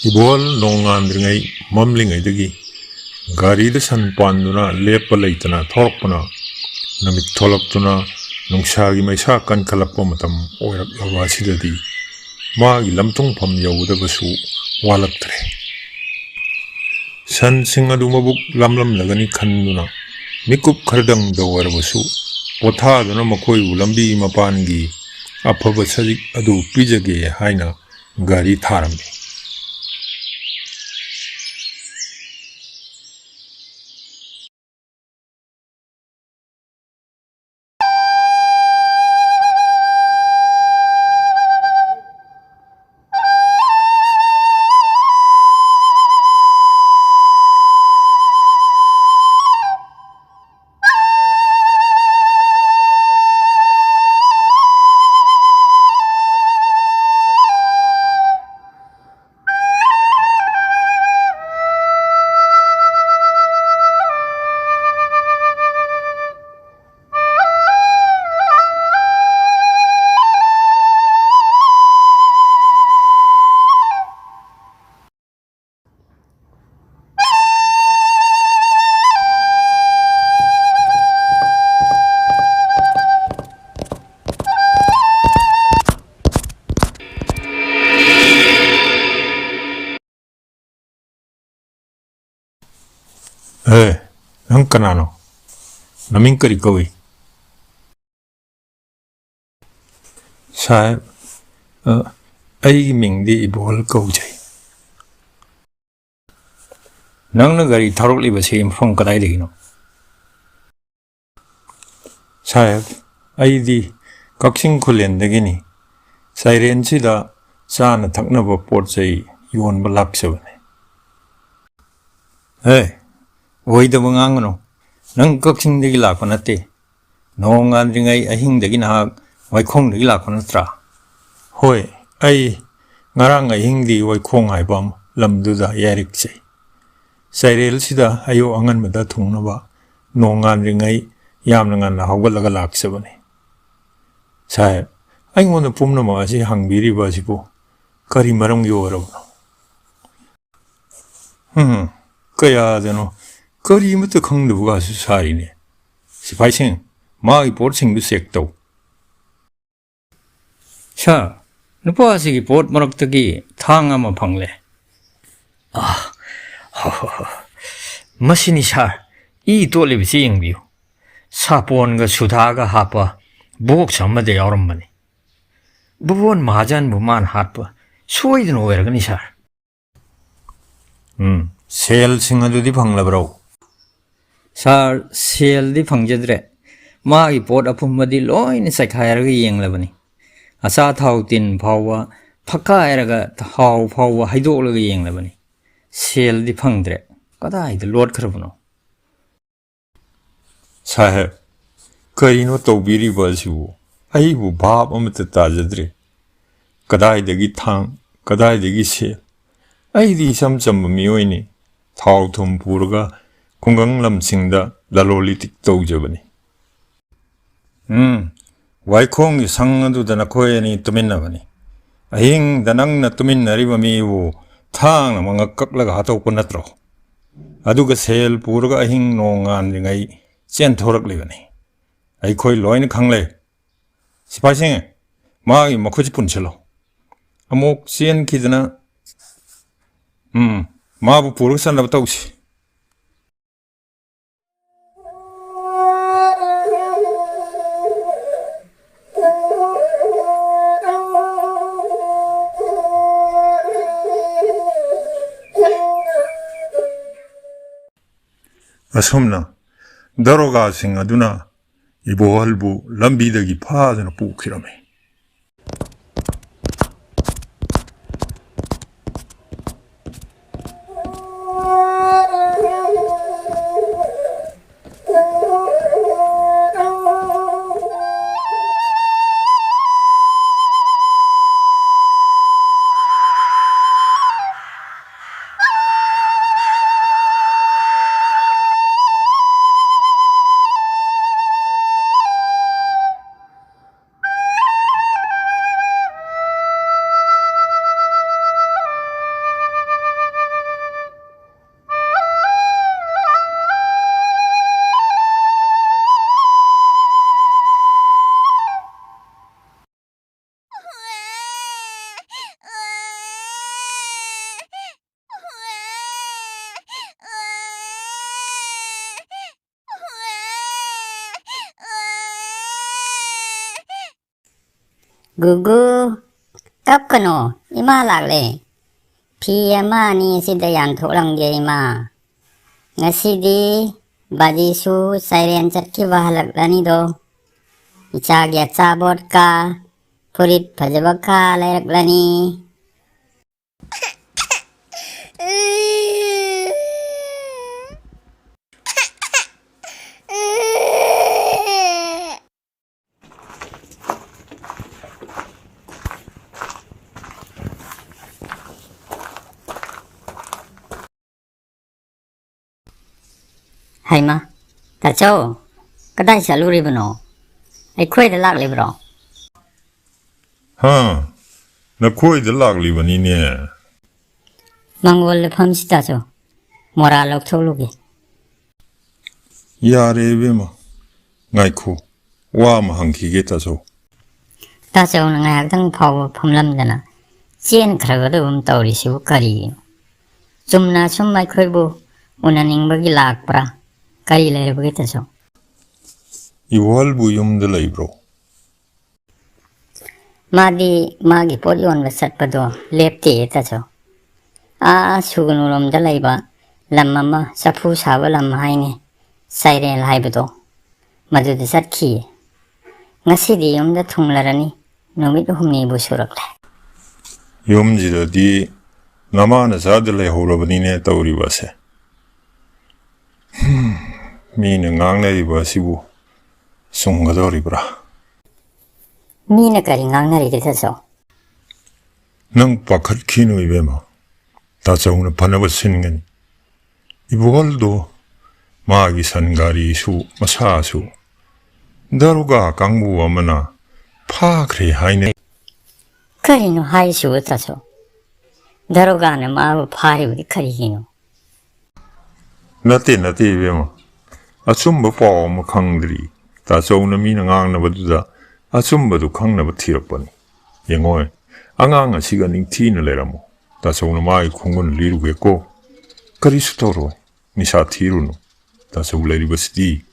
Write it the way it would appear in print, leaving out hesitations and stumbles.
이보얼 농안드링의 멈링의득이 가리드 산반누나 레빨레이트나 토럭보나 남이 토럭두나 농사기 마이사 깐칼락보 마tam 오락라와시더디 마기 람통팜 여우다버수 와락트레 산싱아두마북 람람라가니 칸누나 미꿉 카르당더와라버수 포타두나 마코이 람비 마판기 아파버 사직 아두 삐저게 하이나 가리 타람비 nang kanano naming karikawi sa ay mingdi ibol kaujay nang nagari tharok liba si imfong kadai digino sa ay di kaksing kulen dagini siren sida sana thakna ba pot say yon balak sabane 오이더벙 안그노 능 꺽싱데기 라코나테 농안링의 아힝데기 나학 와이콩데기 라코나트라 호이 아이 나랑 아힝디 와이콩 하이밤 람두다 야릭세 사이렐시다 아요 안간마다 통나바 농안링의 얌능안 하고라가 락세버네 사 아잉모는 뿜나마시 항비리 바시고 거리마랑 요어라고 그야 되노 거리부터 강누가 수사리네. 시파이생 마이 보르칭도 색도. 샤, 누파시기 보트 머럭뜨기 탕아마 방래. 머신이 샤, 이 돌리비시 영비요. 사본가 수다가 하빠, 부곡 전마대 여름만이. 부본 마잔 부만 하빠, 수이든 오해라가니 샤. 셀 싱아두디 방라브라우. 사 셀디 방제드레 마기 보트 아픔마디 로이니 사이카야라가 이행라버니 아사 타우틴 파와 파카야라가 타우 파와 하이도올라가 이행라버니 셀디 방드레 까다이드 로드 크르브노 사해 거리노 또비리 버시고 아이부 밥 어머트 따져드레 까다이드기 탕 까다이드기 셀 아이디 삼점 미오이니 타우톰 부르가 공강람싱다 라롤리틱 도우저버니 와이콩이 상어두다나 코에니 뚜민나버니 아힝 다낭나 뚜민나리바 미우 탕나 mga 깍라가 하도 끝났더로 아두가 셀 부르가 아힝 농안링아이 젠토락리버니 아이코이 로이는 강래 시파싱에 마이 먹고싶은 첼로 아목 시엔 키드나 마부 부르가 산다부 따우시 asomna daroga singa duna ibo halbu lambidagi paadana pukirame 구구 깝거노 이마 락래 피야마니 시다얀 토랑게 이마 ngasi디 바지수 사이렌 zatki wahalaklan이도 이차게 짜봇까 purit pajabaka layraklani Hayma, ta châu, cái tay sẽ lưu đi bên nó, ai khuấy để lạc đi bên nó. Ha, na koi de lag li bani ne. Mangol le pham si ta châu, mora lok thâu lục gì. Ya re be ma. Ngai khu. Wa ma hang ki ge ta so. Ta châu là ngày tăng phao pham lâm đana, chiên khờ cái đồ tàu đi xíu cari. Zum na sum mai khuấy bu, unaning bagi lạc pra, cari lấy bagi ta châu. I wal bu yum de lai bro. Magi podi on vasat pado, lepti ta châu. Sugun ulom dalay ba, lamama sa pusa wa lam hai ne, siren hai bado. Madud sat ki. Ngasi yum da thung larani, numit humni bu surak le. Yum ji da di nama na sa de lai ho ro bani ne taw ri ba se. Mi na ngang lai ba si bu. Sung ga do ri bra. Mi na kari ngang nari de ta châu. Nang pakhat ki no i be ma. Ta chaw na phana ba sin ngani. I wal do ma gi san gari su masa su. Daruga kangbu amana pha khre hai ne. Kari no hai su ta châu. Daroga na ma phari udi kari hino. Nate be ma. Achum ba pa ma khang dri. Ta chaw na mi na ngang na ba du da achum ba du khang na ba thirak pa ni. Yengoi angang a siga ning thi na le ra mo. Ta chaw na mai khongun liru ge ko. Kari su to ro. Ni sa thiru no. Ta chaw le ri ba sti.